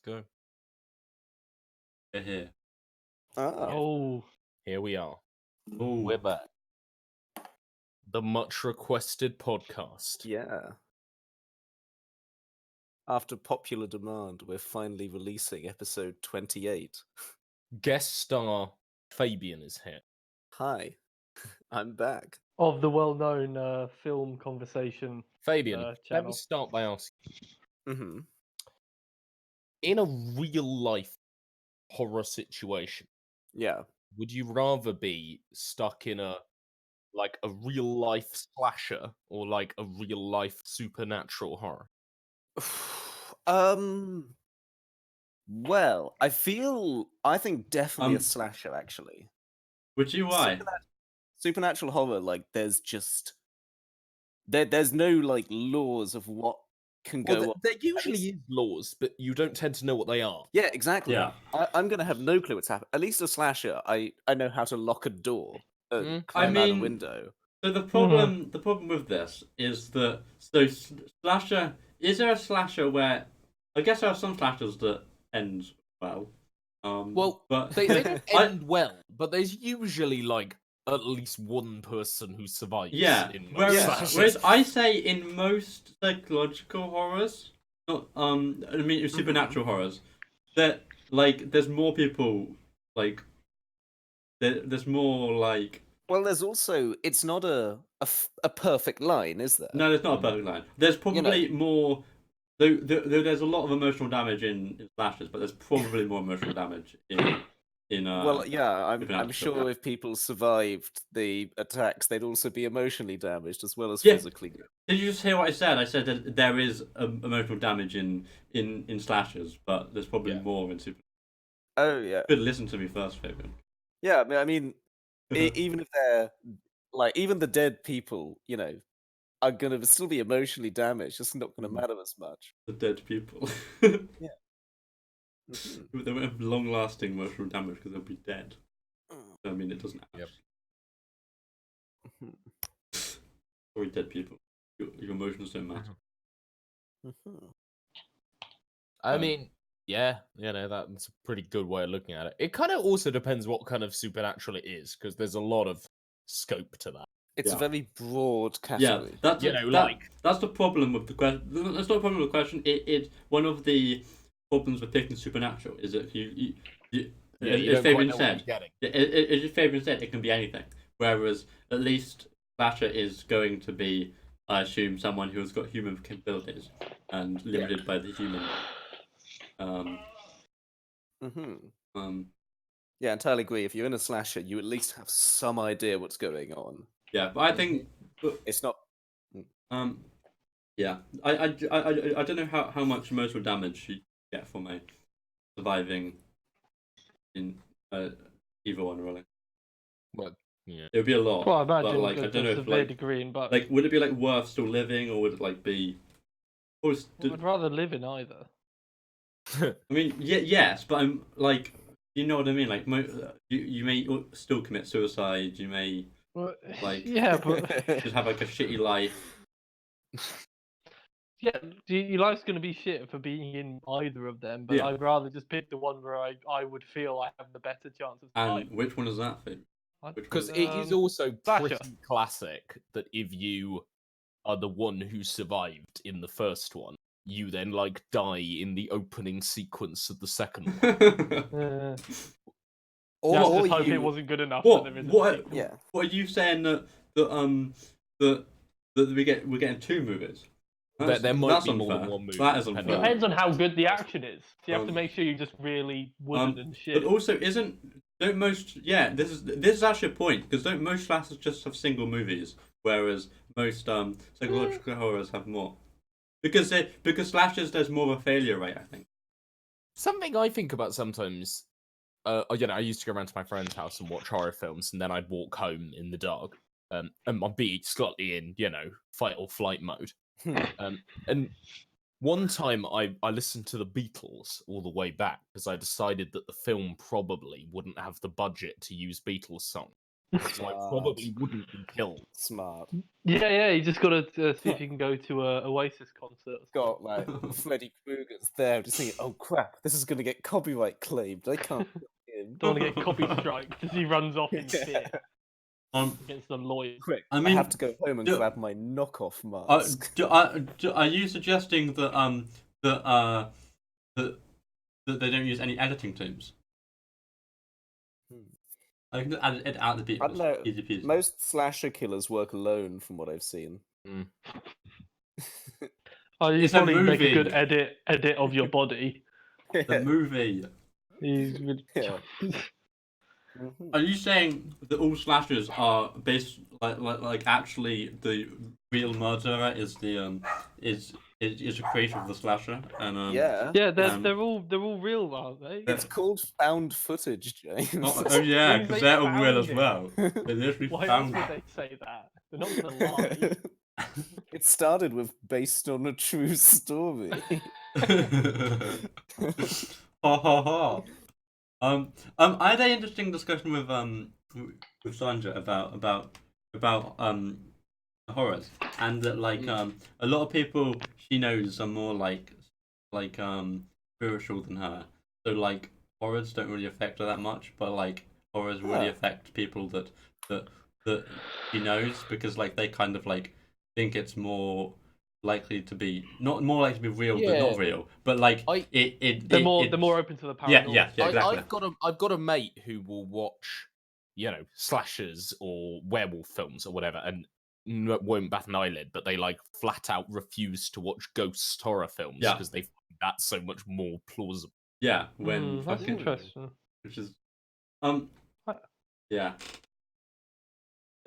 go. We're here. Oh, Here we are. Ooh. We're back. The much requested podcast. yeah. After popular demand, we're finally releasing episode 28. Guest star Fabian is here. Hi, I'm back. of the well-known film conversation Fabian, let me channel. start by asking, Mm-hmm. in a real life horror situation, Yeah. would you rather be stuck in a real life slasher or like a real life supernatural horror? Well, I think definitely a slasher, actually. Would you why? Supernatural horror, like, there's no, like, laws of what can go on. There usually is laws, but you don't tend to know what they are. Yeah, exactly. Yeah. I'm going to have no clue what's happening. At least a slasher, I know how to lock a door, climb I out a mean- window. So the problem with this is that slasher. Is there a slasher where? I guess there are some slashers that end well. But They don't end well, but there's usually like at least one person who survives. Yeah. In most Whereas, slashers. whereas I say in most psychological horrors, not I mean supernatural horrors, that like there's more people like there's more like. Well, there's also, it's not a perfect line, is there? No, there's not a perfect line. There's probably more. Though there's a lot of emotional damage in slashers, but there's probably more emotional damage in Well, yeah, I'm supernatural. sure if people survived the attacks, they'd also be emotionally damaged as well as Yeah. physically. Did you just hear what I said? I said that there is emotional damage in slashers, but there's probably more in super. Oh yeah, Good, listen to me first, Fabian. yeah. I mean, even if they're like, even the dead people, are gonna still be emotionally damaged. It's not gonna matter as much. The dead people. Mhm. They won't have long-lasting emotional damage because they'll be dead. I mean, it doesn't. Yep. Sorry, dead people. Your emotions don't matter. Mhm. I mean, yeah, that's a pretty good way of looking at it. It kind of also depends what kind of supernatural it is, because there's a lot of scope to that. It's a Yeah. very broad Yeah, category. that's You that's the problem with the question. That's not a problem with the question. It's one of the problems with picking supernatural is that you as Fabian said, as Fabian said, it can be anything. Whereas at least slasher is going to be, I assume, someone who has got human capabilities and limited by the human. Yeah, entirely agree. If you're in a slasher, you at least have some idea what's going on. Yeah, but I think It's not. yeah, I don't know how much emotional damage you get from a surviving in either one really. Well, yeah. It would be a lot. Well, I imagine but, like, I to don't know a if severe like degree in both. like would it be like worth still living or would it like be? I'd rather live in either. I mean, yes, but I'm like, you know what I mean. Like, you may still commit suicide. You may Well, like yeah, but just have like a shitty life. yeah, your life's gonna be shit for being in either of them. But Yeah. I'd rather just pick the one where I would feel I have the better chance of And surviving. which one is that, Fabian? Because it is also slasher. pretty classic that if you are the one who survived in the first one, you then like die in the opening sequence of the second one. Yeah, I Or just hope you- it wasn't good enough. What? That there isn't What? a sequel. Yeah. What are you saying that we're getting two movies? There might be more unfair. than one movie. That is depending unfair. Depends on how good the action is. So you have to Um, make sure you just really wooden and shit. But also, don't most? Yeah, this is actually a point because don't most slashers just have single movies, whereas most psychological horrors have more. Because slashers there's more of a failure rate, I think. Something I think about sometimes, I used to go around to my friend's house and watch horror films, and then I'd walk home in the dark, and I'd be slightly in, fight or flight mode. And one time I listened to the Beatles all the way back because I decided that the film probably wouldn't have the budget to use Beatles songs. So I probably wouldn't be killed. Smart. Yeah. You just gotta see if you can go to a Oasis concert. Got like Freddy Krueger's there, just thinking, "Oh crap, this is gonna get copyright claimed. I can't kill him." Don't want to get copy striked as he runs off in fear against the lawyers. Quick, I I mean, have to go home and grab my knockoff mask. are you suggesting that that that they don't use any editing tools? I can just edit out the beat. I don't know. Easy peasy. Most slasher killers work alone, from what I've seen. Oh, you It's a probably make a good movie. edit of your body. The movie. Yeah. Are you saying that all slashers are based like actually the real murderer is the is a creator of the slasher and Yeah. Yeah, they're all real, aren't they? It's called found footage, James. oh yeah, Means because they they're all real as found it. well. They literally Why else found would they say that? They're not gonna lie. It started with based on a true story. Ha ha ha. I had an interesting discussion with Sandra about horrors, and that like a lot of people she knows are more like spiritual than her. So like horrors don't really affect her that much, but like horrors really affect people that she knows, because like they kind of like think it's more likely to be not more likely to be real than not real, but like they're more open to the paranormal. yeah, exactly. I've got a mate who will watch, slashers or werewolf films or whatever, and won't bat an eyelid, but they like flat out refuse to watch ghost horror films because they find that so much more plausible. Yeah, when that's interesting. Which is yeah.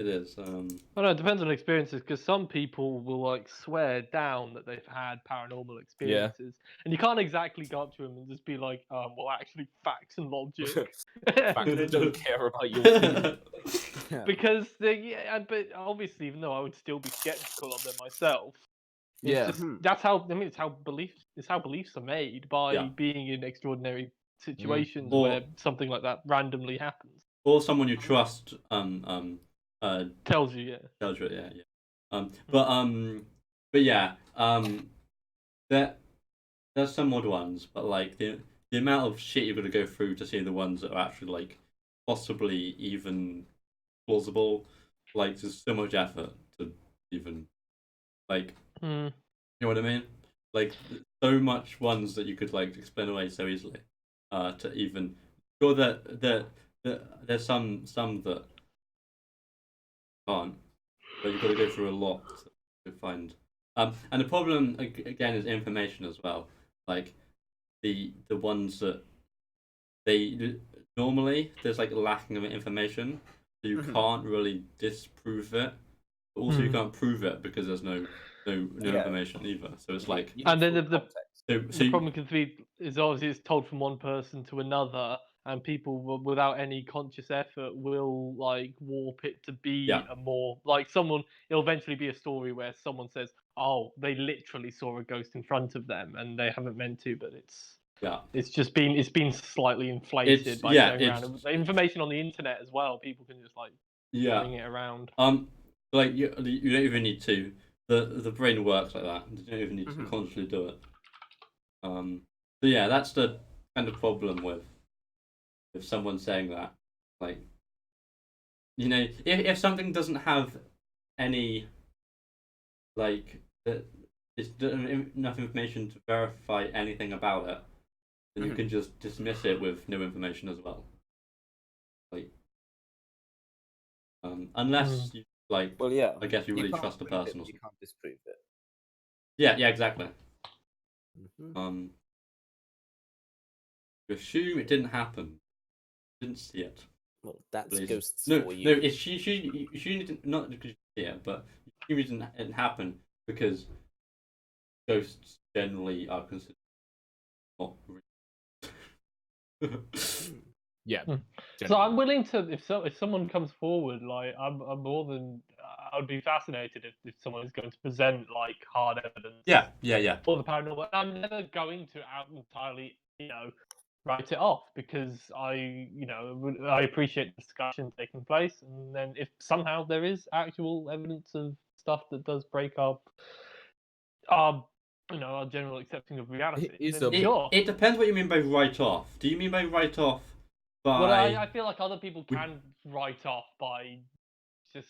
It is. I don't know, it depends on experiences, because some people will like swear down that they've had paranormal experiences, and you can't exactly go up to them and just be like, well, actually, facts and logic. Facts don't care about your feelings. Because but obviously, even though I would still be skeptical of them myself, that's how it's how beliefs are made, by being in extraordinary situations where something like that randomly happens. Or someone you trust tells you, but yeah, there's some odd ones, but like the amount of shit you've got to go through to see the ones that are actually like possibly even plausible, like there's so much effort to even like you know what I mean? Like so much ones that you could like explain away so easily, to even sure that there's some that can't, but you've got to go through a lot to find. And the problem again is information as well. Like the ones that they normally there's like a lacking of information, so you can't really disprove it. But also you can't prove it because there's no information either. So it's like and then the problem is obviously it's told from one person to another, and people without any conscious effort will like warp it to be a more like someone. It'll eventually be a story where someone says, "Oh, they literally saw a ghost in front of them, and they haven't meant to, but it's just been slightly inflated by going around." And the information on the internet as well, people can just like bring it around. Like you don't even need to. The brain works like that. You don't even need to consciously do it. So yeah, that's the kind of problem with someone saying that. Like, if something doesn't have any like it's enough information to verify anything about it, then you can just dismiss it with no information as well. Like, unless you like, I guess you really trust the person. You can't disprove it. Yeah, exactly. You assume it didn't happen. Didn't see it. Well, that's ghosts for you. No, it's she didn't, not because you see it, but you assume it didn't happen because ghosts generally are considered not real. Yeah. So I'm willing to, if someone comes forward, like I'm more than, I would be fascinated if someone is going to present like hard evidence. Yeah. For the paranormal, I'm never going to out entirely, write it off because I appreciate the discussion taking place, and then if somehow there is actual evidence of stuff that does break up our general accepting of reality, It depends what you mean by write off. Do you mean by write off by? Well, I feel like other people can write off by just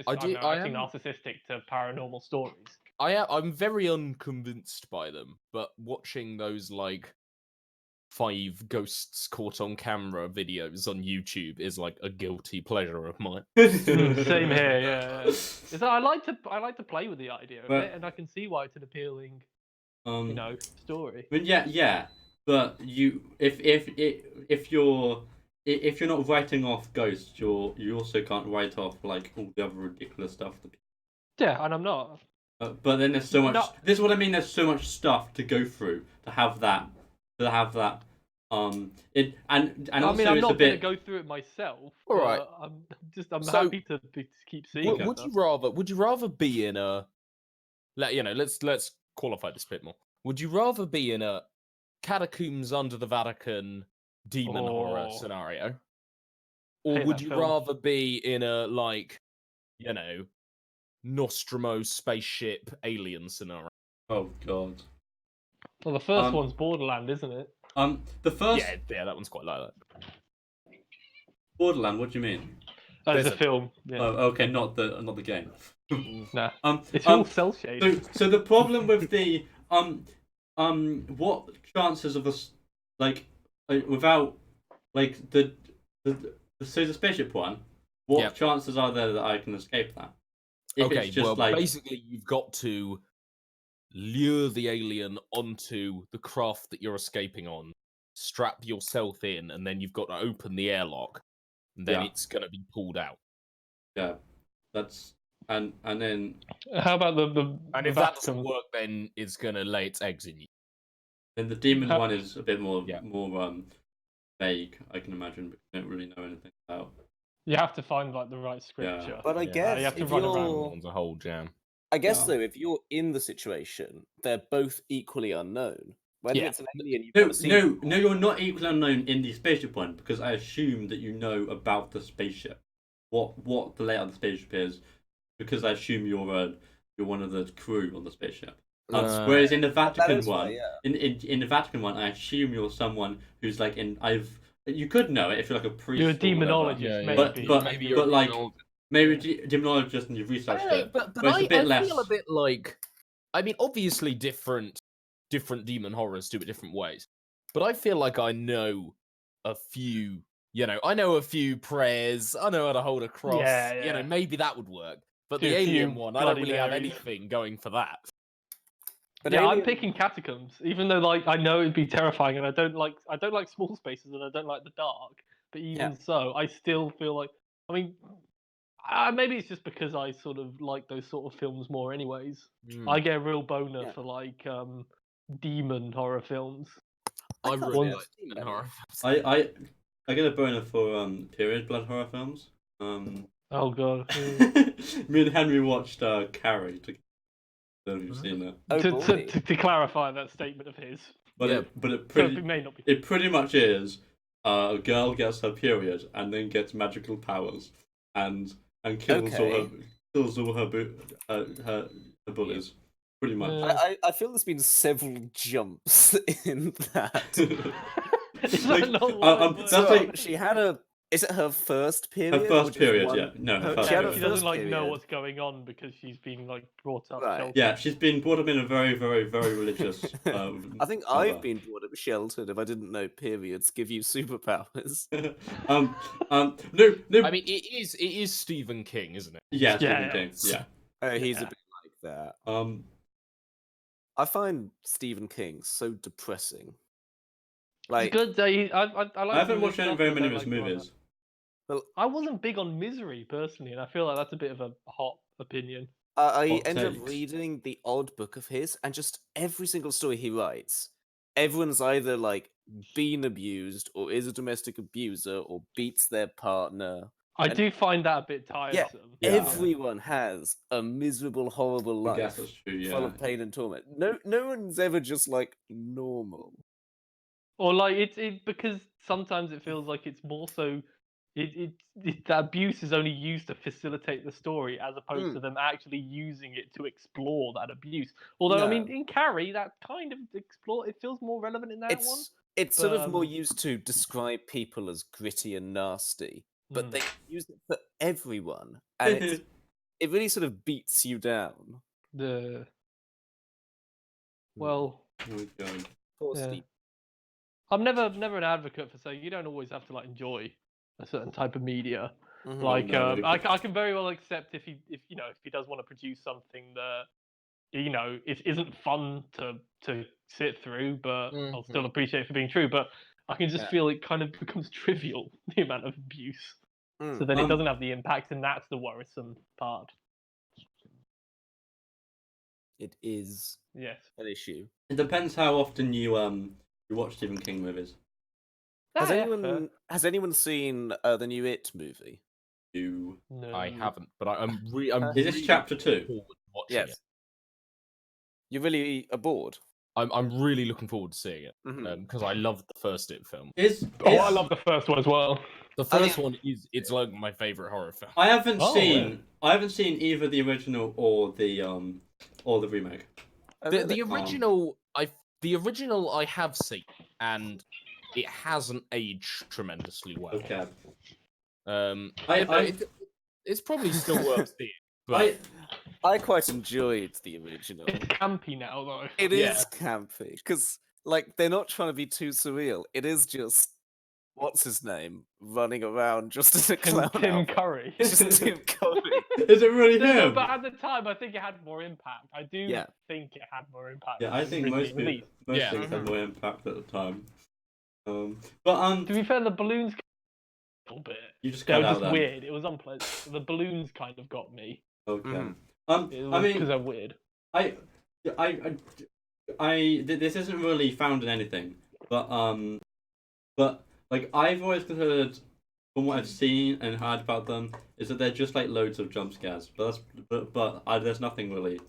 acting narcissistic to paranormal stories. I'm very unconvinced by them, but watching those like 5 ghosts caught on camera videos on YouTube is like a guilty pleasure of mine. Same here, yeah. Is that I like to play with the idea of it, and I can see why it's an appealing, story. I mean, yeah, but if you're not writing off ghosts, you also can't write off like all the other ridiculous stuff. Yeah, and I'm not. But then there's so much. This is what I mean. There's so much stuff to go through to have that. And also I'm not going to go through it myself. All right. I'm happy to keep seeing it. Would you rather be in a let's qualify this a bit more. Would you rather be in a catacombs under the Vatican demon horror scenario, or would you rather be in a Nostromo spaceship alien scenario? Oh God. Well, the first one's Borderland, isn't it? The first. Yeah, that one's quite like that. Borderland. What do you mean? It's a film. Yeah. Oh, okay, not the game. Nah. It's all cell shaded. So the problem with the what chances of us without the spaceship one? What chances are there that I can escape that? Basically you've got to lure the alien onto the craft that you're escaping on, strap yourself in, and then you've got to open the airlock, and then it's going to be pulled out. Yeah, that's and then. How about the and if that doesn't work, then it's going to lay its eggs in you. Then the demon one is a bit more vague, I can imagine, because I don't really know anything about. You have to find the right scripture. But I guess you have to if run you're... around. It's a whole jam. I guess though, if you're in the situation, they're both equally unknown. Whether it's an alien, no, you're not equally unknown in the spaceship one, because I assume that you know about the spaceship, what the layout of the spaceship is, because I assume you're one of the crew on the spaceship. Whereas in the Vatican one, in the Vatican one, I assume you're someone who's you could know it if you're like a priest. You're a demonologist, maybe. Maybe demonologist and you've researched it. But I feel a bit like, I mean, obviously different demon horrors do it different ways. But I feel like I know a few, I know a few prayers. I know how to hold a cross. Yeah. Maybe that would work. But the alien one, I don't really have anything going for that. But I'm picking catacombs, even though I know it'd be terrifying, and I don't like small spaces, and I don't like the dark. But even so, I still feel like, I mean, maybe it's just because I sort of like those sort of films more. Anyways, I get a real boner for demon horror films. I really like demon horror films. I get a boner for period blood horror films. Oh God. Me and Henry watched Carrie. I don't know if you've seen that. To clarify that statement of his. But it may not be. It pretty much is a girl gets her period and then gets magical powers and kills all her bullies. Pretty much. I feel there's been several jumps in that. She had a... Is it her first period? Her first period, yeah. No, her first period. She doesn't know what's going on because she's been brought up. Right. Yeah, she's been brought up in a very, very, very religious. I think I've been brought up sheltered if I didn't know periods give you superpowers. No. I mean, it is Stephen King, isn't it? Yeah, Stephen King. Yeah. He's a bit like that. I find Stephen King so depressing. Good. I haven't watched very many of his movies. Well, I wasn't big on Misery personally, and I feel like that's a bit of a hot opinion. I ended up reading the odd book of his, and just every single story he writes, everyone's either been abused or is a domestic abuser or beats their partner. I do find that a bit tiresome. Yeah, everyone has a miserable, horrible life. I guess that's true, full of pain and torment. No one's ever just normal. Or like it because sometimes it feels like it's more so the abuse is only used to facilitate the story as opposed to them actually using it to explore that abuse. Although I mean in Carrie that kind of it feels more relevant in that one. It's sort of more used to describe people as gritty and nasty, but they use it for everyone, and it really sort of beats you down. Well, yeah. I'm never an advocate for saying you don't always have to like enjoy a certain type of media. Like I can very well accept if he does want to produce something that it isn't fun to sit through, but I'll still appreciate it for being true. But I can just feel it kind of becomes trivial, the amount of abuse. So then it doesn't have the impact, and that's the worrisome part. It is an issue. It depends how often you watch Stephen King movies. Has anyone seen the new It movie? No. I haven't, but I'm Is this chapter 2? Watching it. You're really bored? I'm really looking forward to seeing it because I loved the first It film. I love the first one as well. The first one it's like my favorite horror film. I haven't seen either the original or the remake. The original I have seen, and it hasn't aged tremendously well. Okay. It's probably still worth seeing. But I quite enjoyed the original. It's campy now, though. It is campy because, like, they're not trying to be too surreal. It is just what's his name running around just as a clown. Tim Curry. It's just Tim Curry. Is it really him? No, but at the time, I think it had more impact. I do think it had more impact. Yeah, I think most things had more impact at the time. But to be fair, the balloons a little bit. You just cut out just weird. It was unpleasant. The balloons kind of got me. Okay. I mean, because they're weird. This isn't really found in anything, but like I've always considered, from what I've seen and heard about them, is that they're just like loads of jump scares. But there's nothing really.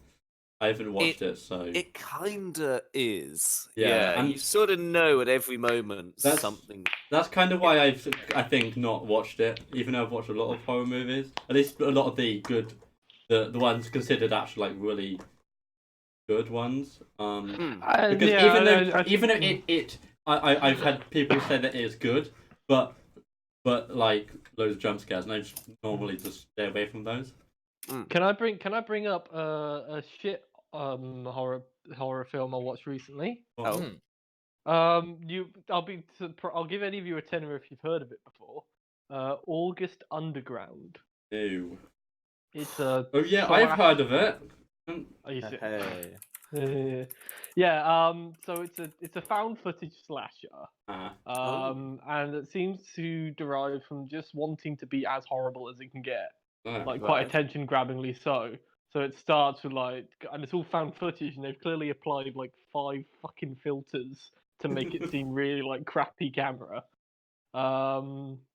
I haven't watched it, so it kinda is. Yeah, and you sort of know at every moment something. That's kind of why I think not watched it, even though I've watched a lot of horror movies. At least a lot of the good, the ones considered actually like really good ones. Because even though I've had people say that it is good, but like loads of jump scares, and I just normally just stay away from those. Can I bring up a shit horror film I watched recently? I'll give any of you a tenner if you've heard of it before. August Underground. Ew. It's a I've heard of it. Are you serious? Yeah. So it's a found footage slasher. And it seems to derive from just wanting to be as horrible as it can get. Quite attention-grabbingly so. So it starts with and it's all found footage, and they've clearly applied 5 fucking filters to make it seem really crappy camera.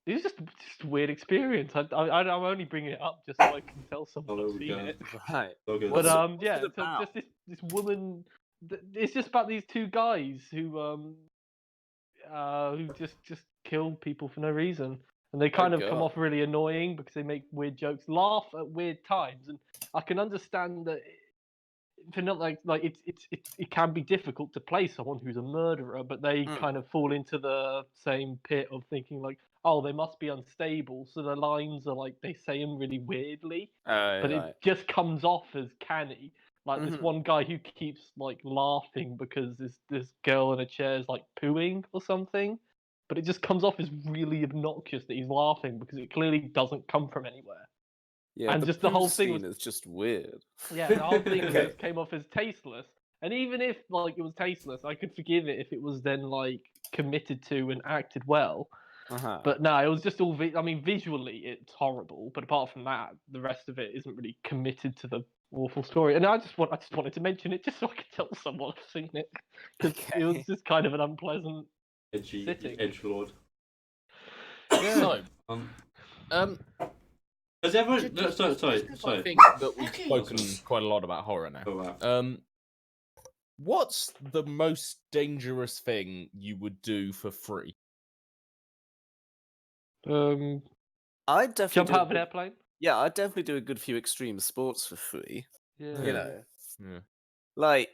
It's just a weird experience. I'm only bringing it up just so I can tell someone I've seen it. Right. But so just this woman. It's just about these 2 guys who just kill people for no reason. And they kind of come off really annoying because they make weird jokes, laugh at weird times, and I can understand that. For not it can be difficult to play someone who's a murderer, but they kind of fall into the same pit of thinking oh, they must be unstable, so the lines are they say them really weirdly, but it just comes off as canny. This one guy who keeps laughing because this girl in a chair is pooing or something. But it just comes off as really obnoxious that he's laughing because it clearly doesn't come from anywhere. Yeah, and the whole thing is just weird. Yeah, the whole thing just came off as tasteless. And even if it was tasteless, I could forgive it if it was then committed to and acted well. But no, it was just all. Visually it's horrible, but apart from that, the rest of it isn't really committed to the awful story. And I just wanted to mention it just so I could tell someone I've seen it because it was just kind of an unpleasant. Edgelord. So, has everyone? Sorry. I think that we've spoken quite a lot about horror now. Oh, wow. What's the most dangerous thing you would do for free? I'd definitely jump out of an airplane. Yeah, I'd definitely do a good few extreme sports for free. Yeah. You know, Yeah. like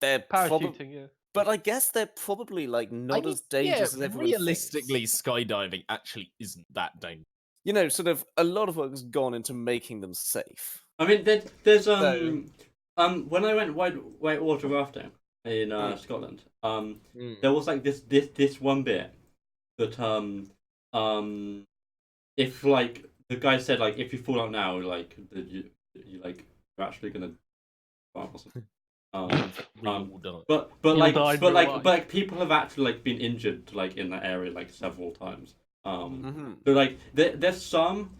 they're parachuting. Yeah. But I guess they're probably like not as dangerous as everyone realistically, thinks. skydiving actually isn't that dangerous. You know, sort of a lot of work has gone into making them safe. I mean, there's when I went whitewater rafting in Scotland, there was like this one bit that if like the guy said like if you fall out now like you like you're actually gonna or something. But people have actually like been injured like in that area like several times. So like there's some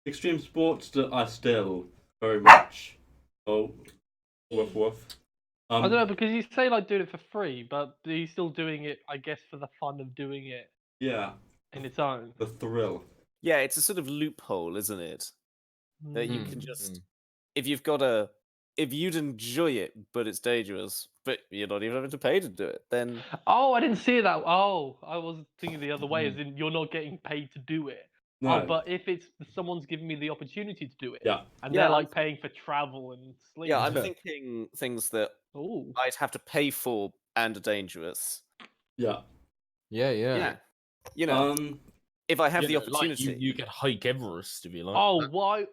extreme sports that are still very much woof. I don't know, because you say like doing it for free, but are you still doing it, I guess, for the fun of doing it? Yeah. In its own. The thrill. Yeah, it's a sort of loophole, isn't it? That you can just if you'd enjoy it, but it's dangerous, but you're not even having to pay to do it, then Oh, I didn't see that. Oh, I was thinking the other way, as in you're not getting paid to do it. No. Oh, but if it's someone's giving me the opportunity to do it, and they're like paying for travel and sleep. Yeah, I'm thinking things that I'd have to pay for and are dangerous. Yeah. You know, if I have the opportunity, like you could hike Everest if you like. Oh, what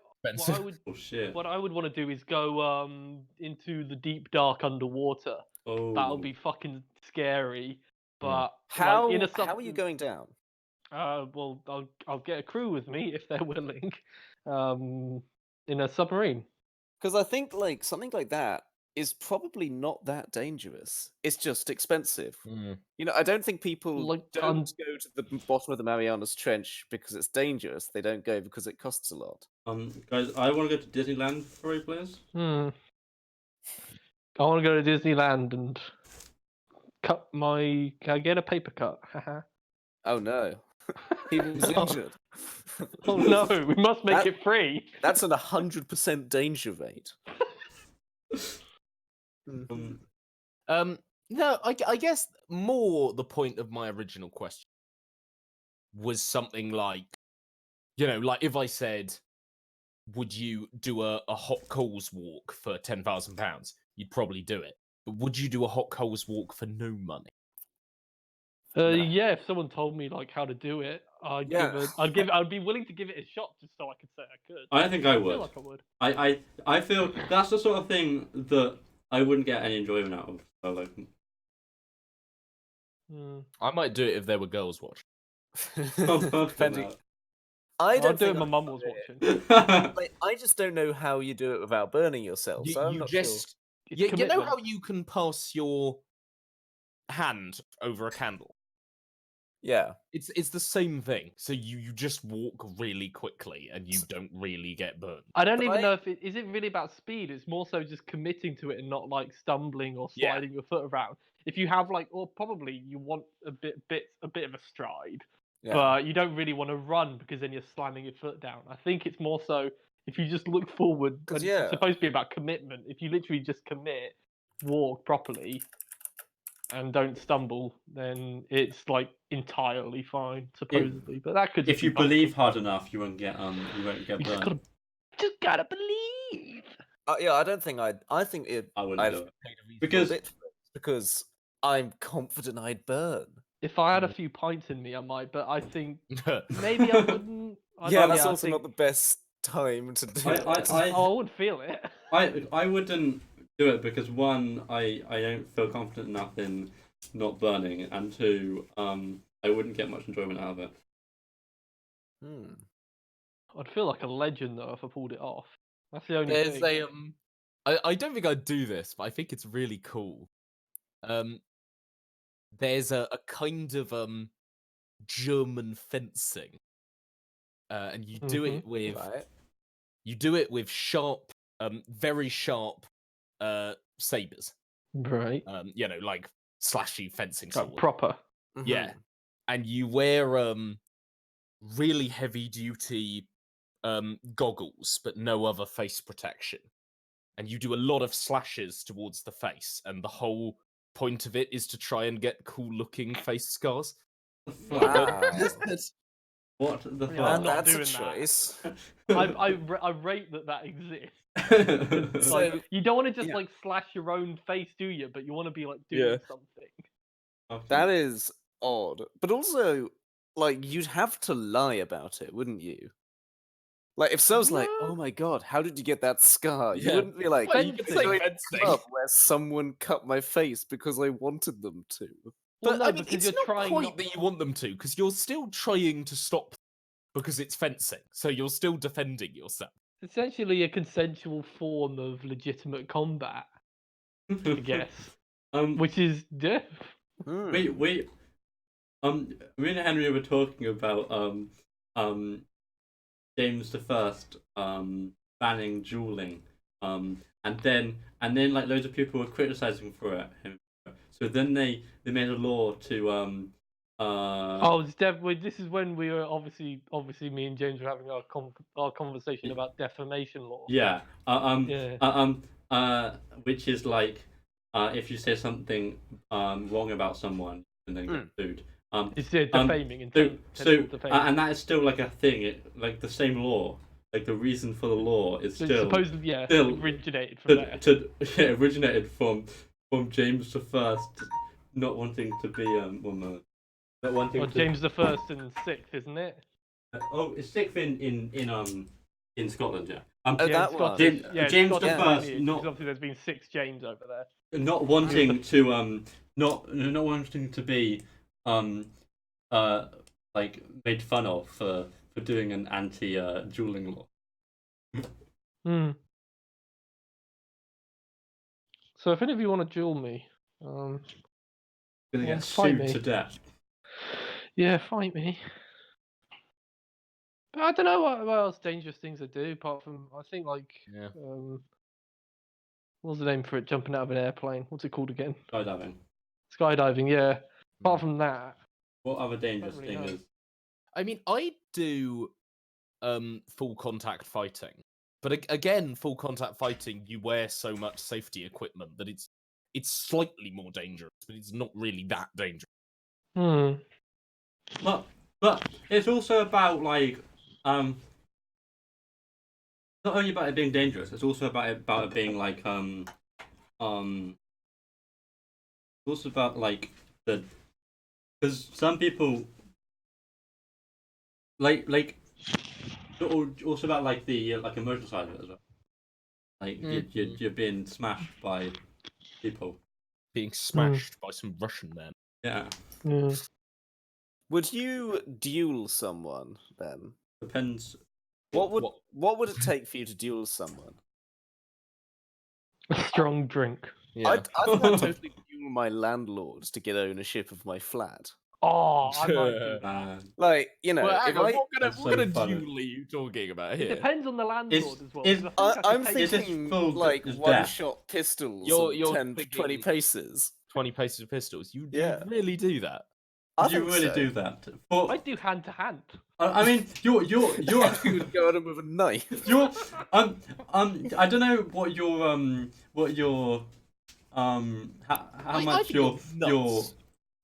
I would want to do is go into the deep dark underwater. Oh, that would be fucking scary. But how like, how are you going down? Well, I'll get a crew with me if they're willing. In a submarine. Because I think like something like that is probably not that dangerous. It's just expensive. You know, I don't think people don't go to the bottom of the Marianas Trench because it's dangerous. They don't go because it costs a lot. Guys, I want to go to Disneyland for a place. I want to go to Disneyland and cut my. Can I get a paper cut? Oh no, he was injured. Oh no, we must make it free. That's an 100% danger rate. No, I guess more the point of my original question was something like, you know, like if I said, would you do a hot coals walk for £10,000? You'd probably do it. But would you do a hot coals walk for no money? Yeah, if someone told me like how to do it, I'd be willing to give it a shot just so I could say I could. I think I would. I feel like I would. I feel that's the sort of thing that I wouldn't get any enjoyment out of. So like, I might do it if there were girls watching. I don't do it. My mum was watching. Like, I just don't know how you do it without burning yourself. So I'm not sure. You know how you can pass your hand over a candle? Yeah. It's the same thing. So you just walk really quickly and you don't really get burned. I don't even know if is it really about speed. It's more so just committing to it and not like stumbling or sliding your foot around. If you have like, or probably you want a bit of a stride, but you don't really want to run because then you're slamming your foot down. I think it's more so if you just look forward. It's supposed to be about commitment. If you literally just commit, walk properly, and don't stumble, then it's like entirely fine, supposedly. But that could. If you believe hard enough, you won't get burned. Just gotta believe. Yeah, I don't think I'd. I think I wouldn't do it because I'm confident I'd burn. If I had a few pints in me, I might. But I think maybe I wouldn't. That's also not the best time to do it. I would feel it. I wouldn't do it because one, I don't feel confident enough in not burning, and two, I wouldn't get much enjoyment out of it. I'd feel like a legend though if I pulled it off. That's the only thing. I don't think I'd do this, but I think it's really cool. There's a kind of German fencing, and you do it with sharp, very sharp sabers. Right. You know, like slashy fencing sword. Proper. Yeah. And you wear really heavy duty goggles, but no other face protection. and you do a lot of slashes towards the face, and the whole point of it is to try and get cool-looking face scars. Wow. What the fuck? I'm not That's doing a choice. that. I rate that exists. So, Like, you don't want to just yeah. like slash your own face, do you? But you want to be like doing something. That is odd. But also, like, you'd have to lie about it, wouldn't you? Like, if someone's like, "Oh my god, how did you get that scar?" You Yeah. wouldn't be like, Well, you could say "Going to a fencing. club where someone cut my face because I wanted them to." Well, But no, I mean, because it's you're not trying quite not... that you want them to, because you're still trying to stop because it's fencing, so you're still defending yourself. It's essentially a consensual form of legitimate combat, I guess. Which is Wait. Me and Henry were talking about James the First banning dueling, and then like loads of people were criticizing him. So then they made a law to this is when we were obviously me and James were having our conversation about defamation law. Yeah. Which is like if you say something wrong about someone and then get sued. It's defaming defaming. And that is still like a thing. Like the same law, like the reason for the law is still supposedly originated from there. Originated from James the First not wanting to be not wanting. Well, James the First and Sixth, isn't it? It's sixth in Scotland, yeah. That one. James the First, not obviously there's been 6 James over there. Not wanting to not wanting to be like made fun of for doing an anti dueling law. So if any of you want to duel me, gonna get sued to death. Yeah, fight me. But I don't know what else dangerous things I do apart from I think like what's the name for it? Jumping out of an airplane. What's it called again? Skydiving, yeah. Apart from that, what other dangerous thing is? I mean, I do full contact fighting, but again, full contact fighting, you wear so much safety equipment that it's slightly more dangerous, but it's not really that dangerous. But it's also about like not only about it being dangerous, it's also about it being like it's also about like because some people like also about like the like emotional side of it as well. Like you're being smashed by people. Being smashed by some Russian men. Yeah. Would you duel someone then? Depends. What would it take for you to duel someone? A strong drink. Yeah. I think I'd totally duel my landlord to get ownership of my flat. Oh, I might do that. Like, you know, what kind of duel are you talking about here? It depends on the landlord as well. I'm thinking like one-shot pistols, you're 10 to 20 paces. 20 paces of pistols. You really do do that? You really do that? I do hand to hand. I mean, you're you would go at him with a knife. I don't know how much your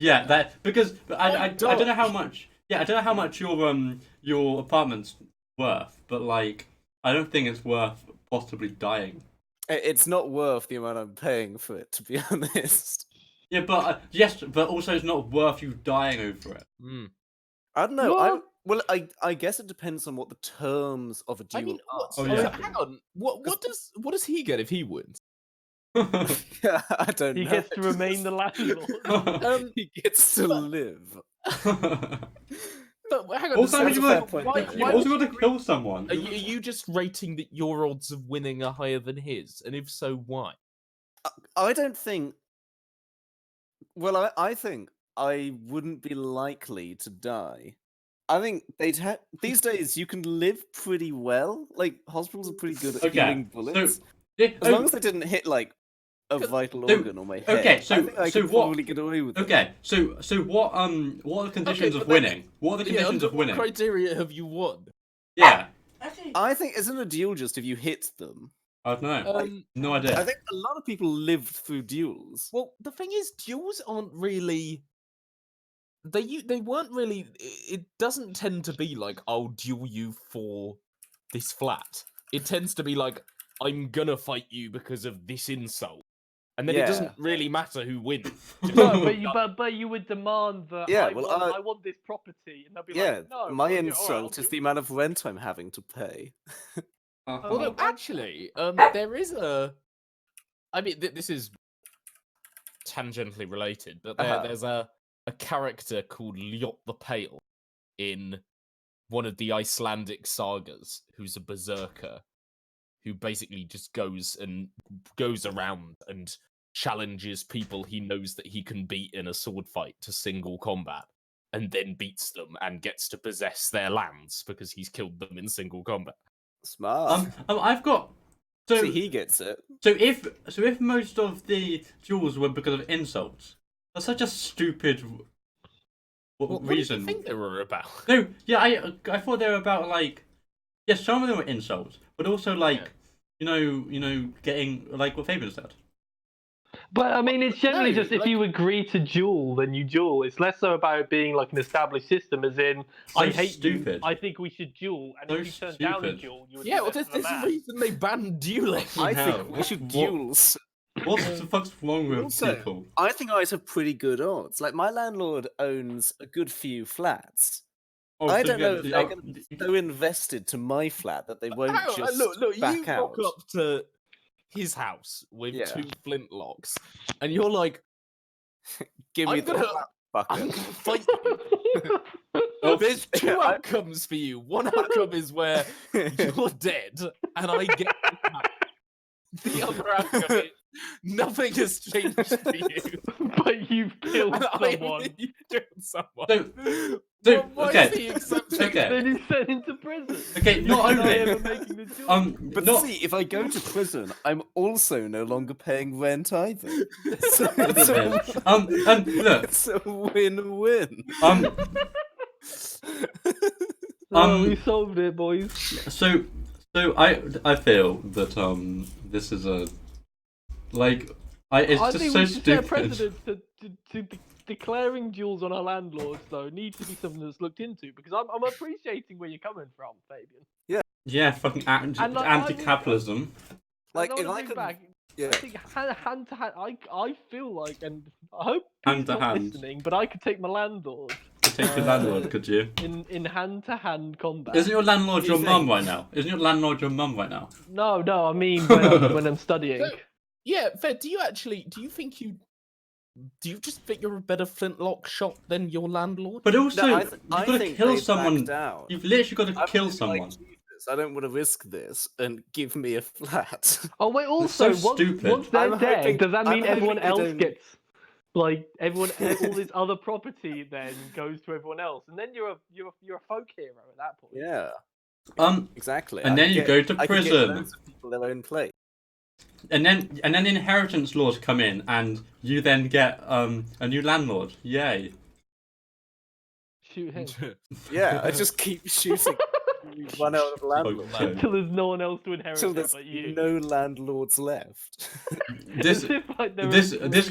that because I don't know how much I don't know how much your apartment's worth, but like I don't think it's worth possibly dying. It's not worth the amount I'm paying for it, to be honest. Yeah, but yes, but also it's not worth you dying over it. I don't know. I guess it depends on what the terms of a duel are. Hang on. What does he get if he wins? I don't know. He gets to remain the landlord. He gets to live. But hang on. Also, you've also got to kill someone. Are you just rating that your odds of winning are higher than his? And if so, why? I don't think. Well, I think I wouldn't be likely to die. I think these days you can live pretty well. Like hospitals are pretty good at healing bullets. As long as they didn't hit like a vital organ or my head. Okay, so I think I could probably get away with it. Okay, so what are the conditions of winning? What are the conditions of winning? What criteria have you won? Yeah. I think isn't a duel just if you hit them? I don't know. No idea. I think a lot of people lived through duels. Well, the thing is, duels aren't really. They weren't really. It doesn't tend to be like, I'll duel you for this flat. It tends to be like, I'm gonna fight you because of this insult. And then it doesn't really matter who wins. No, but you would demand that I want this property, and they'll be like, no. My insult is the amount of rent I'm having to pay. Although actually, there is a. I mean, this is tangentially related, but there's a character called Ljot the Pale in one of the Icelandic sagas, who's a berserker, who basically just goes around and challenges people he knows that he can beat in a sword fight to single combat, and then beats them and gets to possess their lands because he's killed them in single combat. Smart. I've got. So he gets it. So if most of the duels were because of insults, that's such a stupid reason. What did you think they were about? No, yeah, I thought they were about like, yes, some of them were insults, but also like, you know, getting like what Fabian said. But I mean, it's generally just if you agree to duel, then you duel. It's less so about it being like an established system, as in I hate stupid. You. I think we should duel, and if you turn down a duel, you would. Yeah, well, there's a reason they banned dueling. I think we should duel. What the fuck's wrong with people? I think I'd have pretty good odds. Like, my landlord owns a good few flats. I don't know if they're going to be so invested to my flat that they won't just back out. You walk up to his house with 2 flintlocks, and you're like, "Give me the bucket. I'm gonna fight you." There's 2 outcomes for you. One outcome is where you're dead, and I get the other outcome is nothing has changed for you, but you've killed someone. You've killed someone. Okay. Then he's sent into prison. Okay, not only but see, if I go to prison, I'm also no longer paying rent either. So look, it's a win-win. We solved it, boys. So I feel that this is a it's I just think so we should set a stupid. precedent to declaring duels on our landlords, though, need to be something that's looked into, because I'm appreciating where you're coming from, Fabian. Yeah, fucking anti-capitalism. Like, if I could, I think hand to hand. I feel like, and I hope he's not listening, but I could take my landlord. Take your landlord, could you? In hand to hand combat. Isn't your landlord your mum right now? No, I mean when I'm studying. So, yeah, Fed, do you just think you're a better flintlock shot than your landlord? But also, you've got to kill someone. You've literally got to kill someone. I don't want to risk this, and give me a flat. Oh wait, also, so once they're dead, does that mean everyone else gets, like, all this other property then goes to everyone else, and then you're a folk hero at that point? Yeah. Exactly. And then you go to prison. I can get loads of people their own place. And then inheritance laws come in, and you then get a new landlord. Yay! Shoot him. Yeah, I just keep shooting. We run out of landlords until there's no one else to inherit it but you. No landlords left. This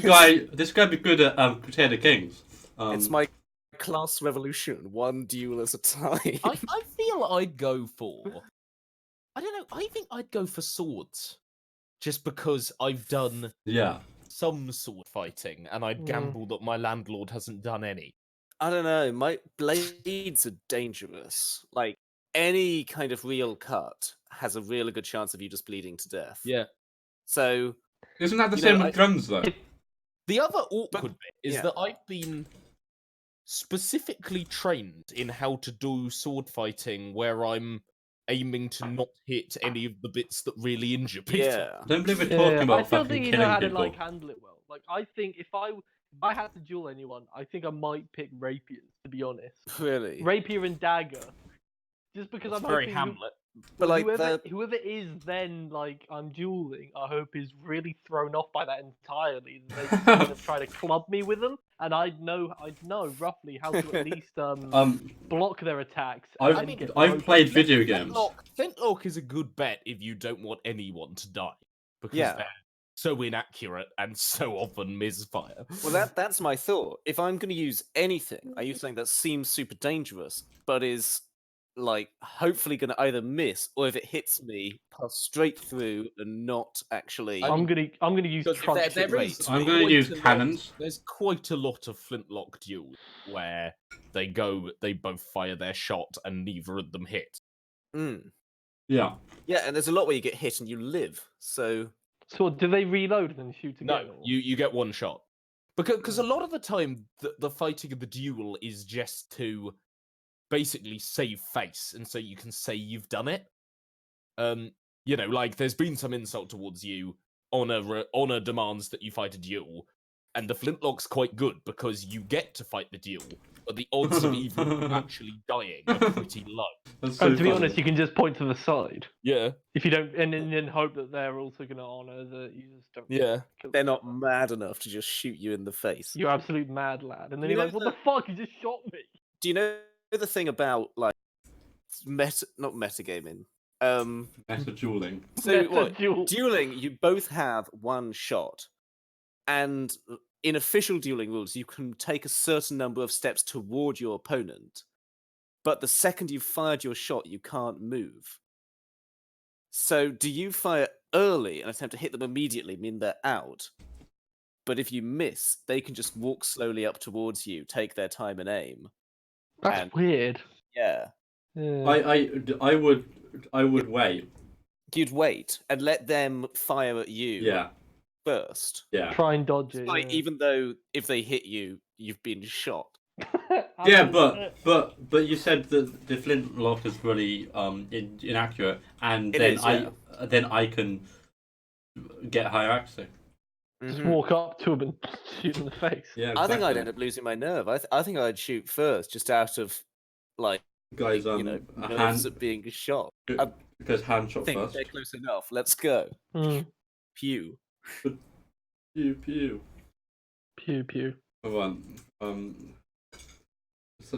guy be good at Crusader Kings. It's my class revolution, one duel at a time. I feel I'd go for. I don't know. I think I'd go for swords, just because I've done some sword fighting, and I'd gamble that my landlord hasn't done any. I don't know. My blades are dangerous. Like, any kind of real cut has a really good chance of you just bleeding to death. Yeah. So isn't that the same with guns, though? The other awkward bit is that I've been specifically trained in how to do sword fighting where I'm aiming to not hit any of the bits that really injure people. Yeah. I don't believe we're talking about fucking killing people. I don't think you know how to handle it well. Like, I think if I had to duel anyone, I think I might pick rapiers, to be honest. Really? Rapier and dagger. Just because I'm very hoping Hamlet. But like whoever is then like I'm dueling, I hope is really thrown off by that entirely. They just kind of try to club me with them, and I'd know roughly how to at least block their attacks. I've played video games. Flintlock is a good bet if you don't want anyone to die, because they're so inaccurate and so often misfire. Well, that's my thought. If I'm going to use anything, I use something that seems super dangerous, but is like hopefully going to either miss, or if it hits me, pass straight through and not actually. I'm gonna use trunks. I'm gonna use cannons. There's quite a lot of flintlock duels where they both fire their shot and neither of them hit. Yeah, and there's a lot where you get hit and you live. So do they reload and then shoot again? No, you get one shot. Because a lot of the time the fighting of the duel is just to basically save face, and so you can say you've done it. You know, like there's been some insult towards you. Honor demands that you fight a duel, and the flintlock's quite good because you get to fight the duel, but the odds of even actually dying are pretty low. So to be honest, you can just point to the side. Yeah. If you don't, and then hope that they're also going to honor that you just don't. Yeah. They're not mad enough to just shoot you in the face. You absolute mad lad, and then you're like, "What the fuck? You just shot me." Do you know the thing about like not metagaming? Meta dueling. So dueling, you both have one shot, and in official dueling rules, you can take a certain number of steps toward your opponent, but the second you've fired your shot, you can't move. So, do you fire early and attempt to hit them immediately, mean they're out? But if you miss, they can just walk slowly up towards you, take their time and aim. That's weird. Yeah. I would wait. You'd wait and let them fire at you first. Yeah. Try and dodge it. Like, even though if they hit you, you've been shot. Yeah, but you said that the flintlock is really inaccurate, and then I can get higher accuracy. Just walk up to him and shoot in the face. Yeah, exactly. I think I'd end up losing my nerve. I think I'd shoot first, just out of like guys, nerves at being shot. Because hand shot think first. They're close enough. Let's go. Pew pew pew pew. How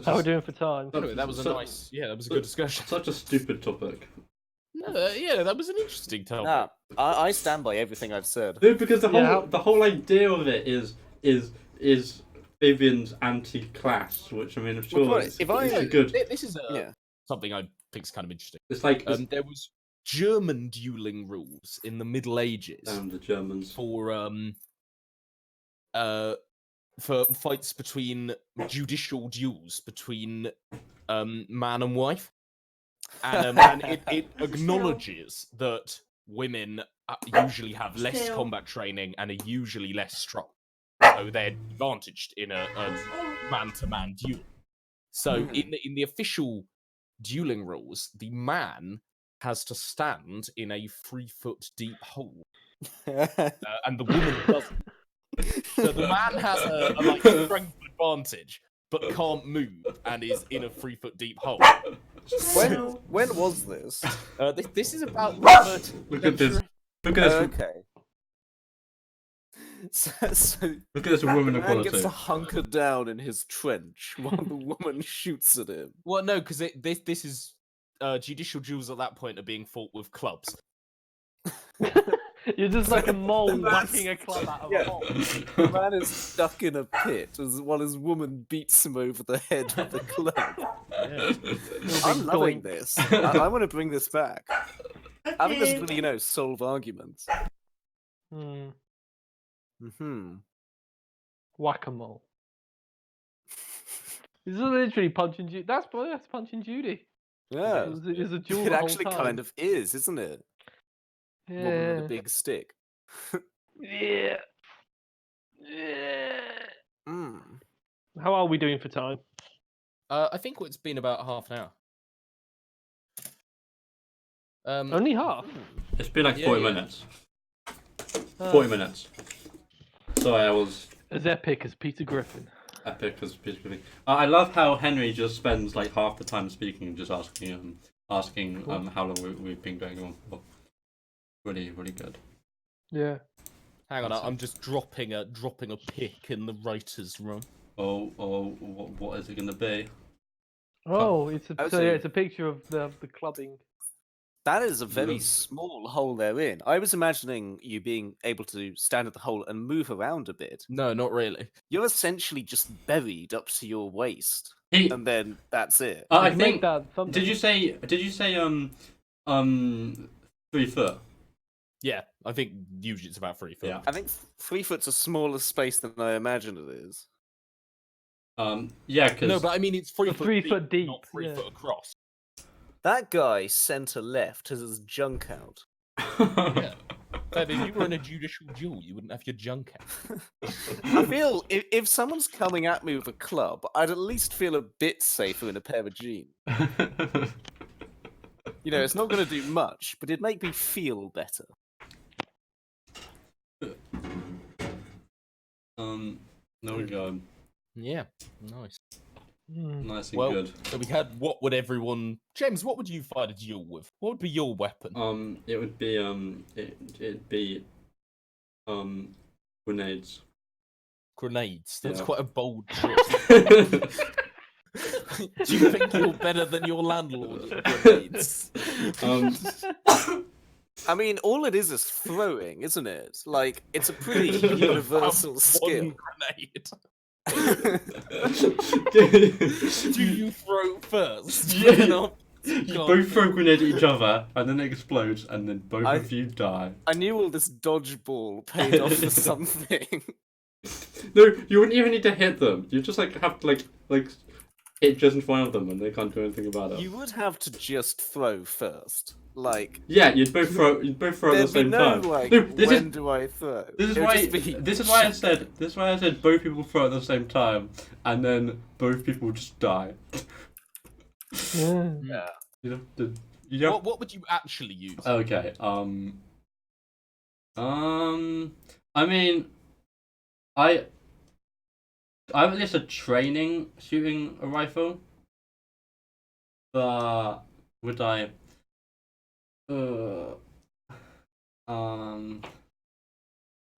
are we doing for time? Anyway, that was that was a good discussion. Such a stupid topic. No, that was an interesting topic. Nah, I stand by everything I've said. No, because the whole idea of it is Vivian's anti-class, which I mean, of course, it's good. This is something I think is kind of interesting. It's like there was German dueling rules in the Middle Ages. The Germans for fights between judicial duels between man and wife. And it acknowledges that women usually have less combat training and are usually less strong. So they're advantaged in a man-to-man duel. So in the official dueling rules, the man has to stand in a 3-foot deep hole. And the woman doesn't. So the man has a strength advantage, but can't move and is in a 3-foot deep hole. When was this? This is about. Look at this. Okay. So look at this woman equality. The man gets to hunker down in his trench while the woman shoots at him. Well, no, because this is judicial duels at that point are being fought with clubs. You're just like a mole whacking a club out of a hole. The man is stuck in a pit while his woman beats him over the head with the club. Yeah. I'm loving this. I want to bring this back. I think this really, solve arguments. Whack-a-mole. This is literally punching Judy. That's punching Judy. Yeah. It's a duel. It actually kind of is, isn't it? Yeah. Woman with a big stick. Yeah. How are we doing for time? I think it's been about half an hour. Only half? It's been like 40 minutes. 40 minutes. Sorry, I was... As epic as Peter Griffin. Epic as Peter Griffin. I love how Henry just spends like half the time speaking, just asking asking how long we've been going on for. Really, really good. Yeah. Hang on, I'm just dropping a pic in the writers' room. Oh, what is it gonna be? Oh, it's a picture of the clubbing. That is a very small hole they're in. I was imagining you being able to stand at the hole and move around a bit. No, not really. You're essentially just buried up to your waist, and then that's it. I think. Did you say 3 foot? Yeah, I think usually it's about 3 foot. Yeah. I think 3 foot's a smaller space than I imagine it is. Yeah, because no, but I mean it's 3 foot deep, not 3 foot across. That guy centre left has his junk out. Yeah. But if you were in a judicial duel, you wouldn't have your junk out. I feel if someone's coming at me with a club, I'd at least feel a bit safer in a pair of jeans. You know, it's not going to do much, but it'd make me feel better. There we go. Yeah, nice. Nice and good. So we had James, what would you fight a duel with? What would be your weapon? It would be it'd be grenades. Grenades. That's Yeah. quite a bold choice. Do you think you're better than your landlord at grenades? I mean, all it is throwing, isn't it? Like, it's a pretty universal skill. Grenade. Do you throw first? Yeah. You both throw a grenade at each other, and then it explodes, and then both of you die. I knew all this dodgeball paid off for something. No, you wouldn't even need to hit them. You just have to hit just in front of them, and they can't do anything about it. You would have to just throw first. Like, yeah, you'd both throw at the same time. Like, no, do I throw? This is why I said both people throw at the same time, and then both people just die. Yeah. What would you actually use? Okay. I mean, I'm at least a training shooting a rifle, but would I?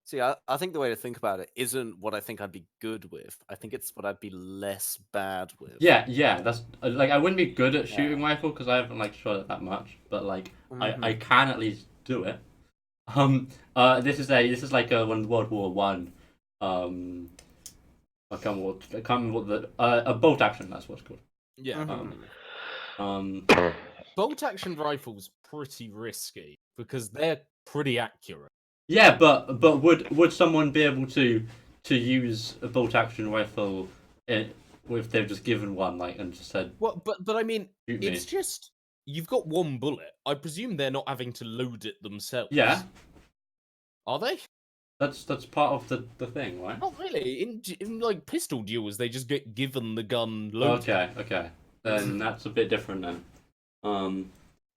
See, I think the way to think about it isn't what I think I'd be good with. I think it's what I'd be less bad with. Yeah. That's I wouldn't be good at shooting rifle because I haven't shot it that much, but I can at least do it. This is like when World War One. I can't remember what a bolt action. That's what it's called. Yeah. Bolt action rifles pretty risky because they're pretty accurate. Yeah, but would someone be able to use a bolt action rifle if they've just given one and just said? Well, but I mean, it's just you've got one bullet. I presume they're not having to load it themselves. Yeah. Are they? That's part of the thing, right? Not really. In pistol duels, they just get given the gun loaded. Okay. Then that's a bit different then.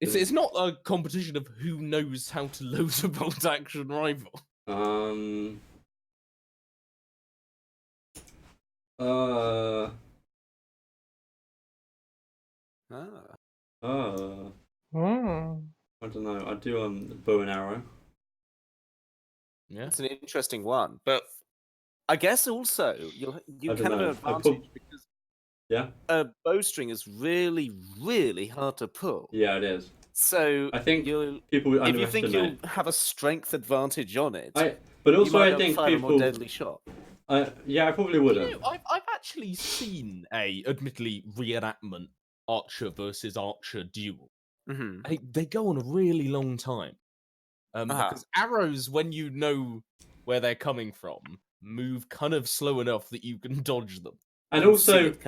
It's not a competition of who knows how to load a bolt action rifle. I don't know. I'd do bow and arrow. Yeah, it's an interesting one, but I guess also you kind of have an advantage because a bowstring is really, really hard to pull. Yeah, it is. So I think people if you think you'll have a strength advantage on it, but also I think find people a more deadly shot. Yeah, I probably wouldn't. I've actually seen a admittedly reenactment archer versus archer duel. Mm-hmm. They go on a really long time. Because arrows, when you know where they're coming from, move kind of slow enough that you can dodge them. And also, it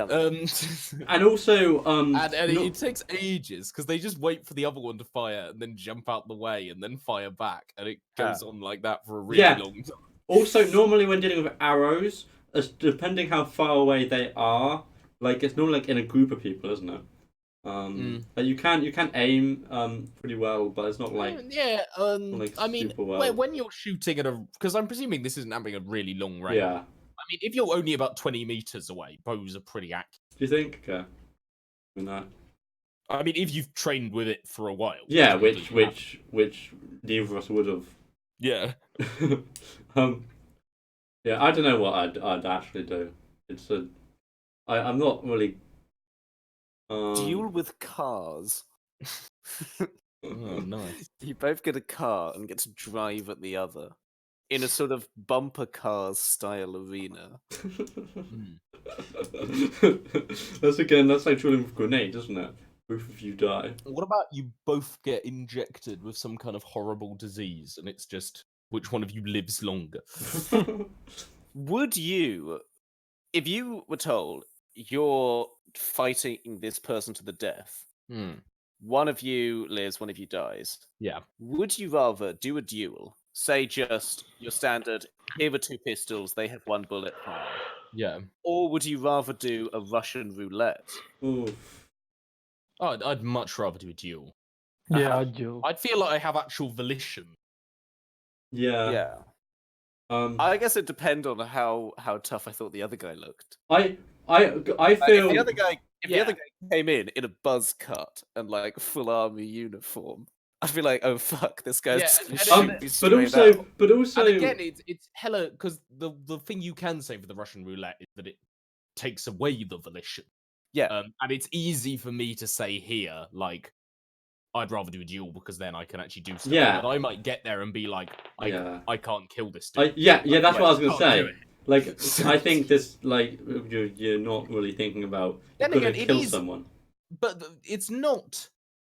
takes ages because they just wait for the other one to fire and then jump out the way and then fire back, and it goes on like that for a really long time. Also, normally when dealing with arrows, depending how far away they are, it's normally in a group of people, isn't it? You can aim pretty well, but it's not I mean, well. when you're shooting at because I'm presuming this isn't having a really long range. Yeah. I mean, if you're only about 20 meters away, bows are pretty accurate. Do you think? Okay. I mean, if you've trained with it for a while. Yeah, which neither of us would have. Yeah. Yeah, I don't know what I'd actually do. I'm not really. Duel with cars. Oh, nice. You both get a car and get to drive at the other in a sort of bumper cars style arena. That's like shooting with grenades, isn't it? Both of you die. What about you both get injected with some kind of horrible disease, and it's just which one of you lives longer? Would you, if you were told you're fighting this person to the death, one of you lives, one of you dies. Yeah. Would you rather do a duel? Say just your standard, here are 2 pistols, they have 1 bullet fire. Yeah. Or would you rather do a Russian roulette? Oof. Oh, I'd much rather do a duel. Yeah, I'd duel. I'd feel like I have actual volition. Yeah. I guess it depends on how tough I thought the other guy looked. I feel if the other guy came in a buzz cut and like full army uniform, I'd be like, oh fuck, this guy's just gonna shoot me straight out. But also, and again, it's hella because the thing you can say for the Russian roulette is that it takes away the volition. Yeah. And it's easy for me to say here, like, I'd rather do a duel because then I can actually do stuff. Yeah. But I might get there and be like, I can't kill this dude. That's what I was gonna say. Like, I think this, like, you're not really thinking about kill someone. But it's not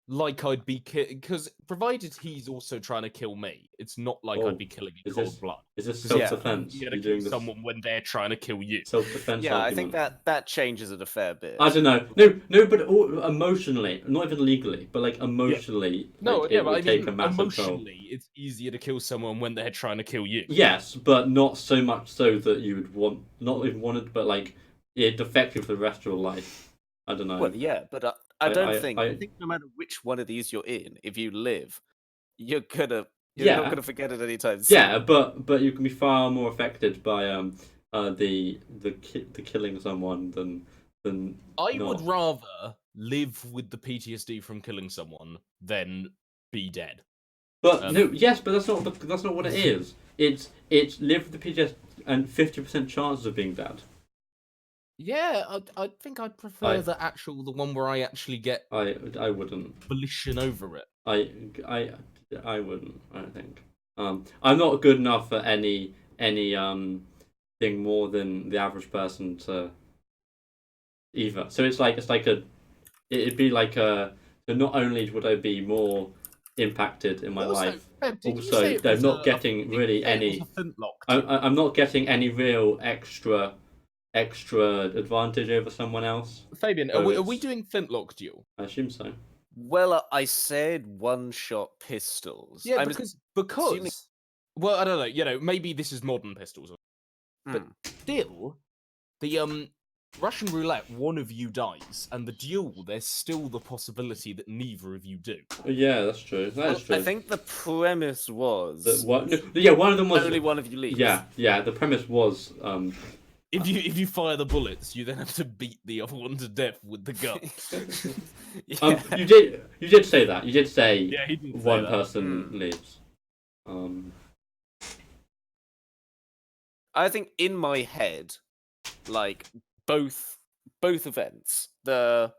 like I'd be because provided he's also trying to kill me, it's not like I'd be killing in cold blood. Is this self-defense? You're gonna kill someone when they're trying to kill you. Self-defense. Yeah, argument. I think that changes it a fair bit. I don't know. No, but emotionally, not even legally, but like emotionally. Yeah. No, but I mean, emotionally, it's easier to kill someone when they're trying to kill you. Yes, but not so much so that you would not even wanted, but like it'd affect you for the rest of your life. I don't know. Well, yeah, but I think no matter which one of these you're in, if you live, you're not gonna forget it anytime soon. Yeah, but you can be far more affected by the killing someone than I would rather live with the PTSD from killing someone than be dead. But but that's not what it is. It's live with the PTSD and 50% chances of being dead. Yeah, I think I'd prefer the one where I actually get. I wouldn't volition over it. I wouldn't. I don't think. I'm not good enough for any thing more than the average person to either. So it'd be like so not only would I be more impacted in my life, also they're not getting really any. I'm not getting any real extra advantage over someone else. Fabian, are we doing flintlock duel? I assume so. Well, I said one-shot pistols. Yeah, because well, I don't know. You know, maybe this is modern pistols, but still, the Russian roulette, one of you dies, and the duel, there's still the possibility that neither of you do. Yeah, that's true. That is true. I think the premise was that one of them was only one of you leaves. Yeah. The premise was if you fire the bullets, you then have to beat the other one to death with the gun. You did say that. You did say one person leaves. I think in my head, like both events, the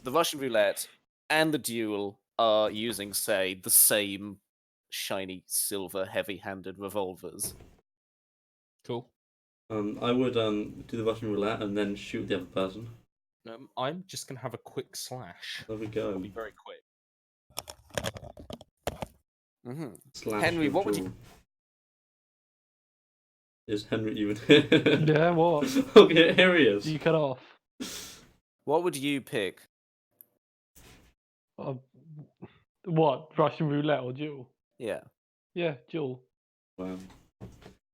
Russian roulette and the duel are using, say, the same shiny silver heavy-handed revolvers. Cool. I would do the Russian roulette and then shoot the other person. I'm just gonna have a quick slash. There we go. It'll be very quick. Henry, what would you? Is Henry even here? Yeah, what? Okay, here he is. You cut off. What would you pick? What? Russian roulette or duel? Yeah. Yeah, duel. Wow.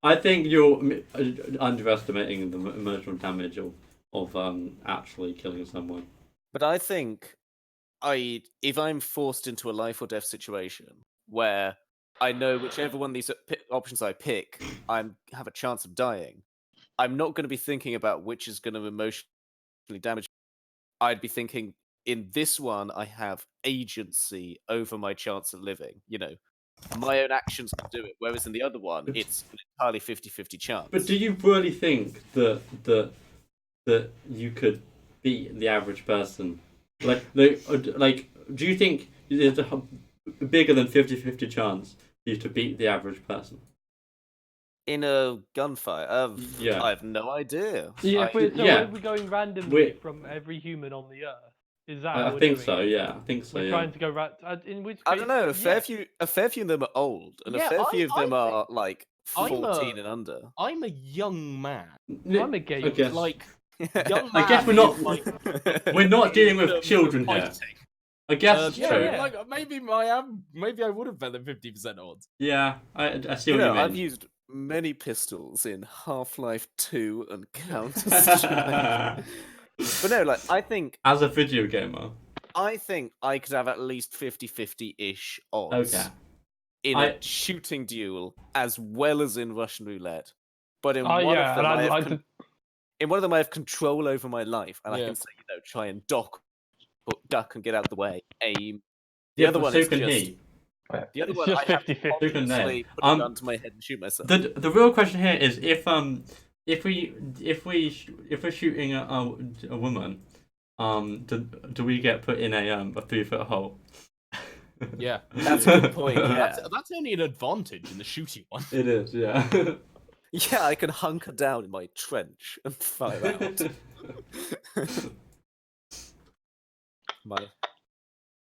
I think you're underestimating the emotional damage of actually killing someone. But I think if I'm forced into a life or death situation where I know whichever one of these options I pick, I have a chance of dying, I'm not going to be thinking about which is going to emotionally damage I'd be thinking, in this one, I have agency over my chance of living. My own actions can do it. Whereas in the other one, it's an entirely 50-50 chance. But do you really think that you could beat the average person? Like, do you think there's a bigger than 50-50 chance for you to beat the average person? In a gunfight? Yeah. I have no idea. Yeah, if we're going randomly from every human on the earth, is that? I think so. Yeah, I think so. We're trying to go in which case, I don't know. A fair few of them are old, and a fair few of them are like 14 and under. I'm a young man. I'm a gay. I guess. Like, young man I guess we're not dealing with children here. I guess true. Yeah. Like maybe I would have better than 50% odds. Yeah, I see what you mean. I've used many pistols in Half-Life 2 and Counter-Strike. But no, I think as a video gamer, I think I could have at least 50-50-ish odds. Okay. In a shooting duel, as well as in Russian roulette. But in one of them, in one of them, I have control over my life, and I can say, try and duck and get out the way, aim. The other one is just. The other one, I have to put a gun to my head and shoot myself. The real question here is if we're shooting a woman, do we get put in a 3-foot hole? Yeah, that's a good point. Yeah. That's only an advantage in the shooting one. It is, yeah. Yeah, I can hunker down in my trench and fire out.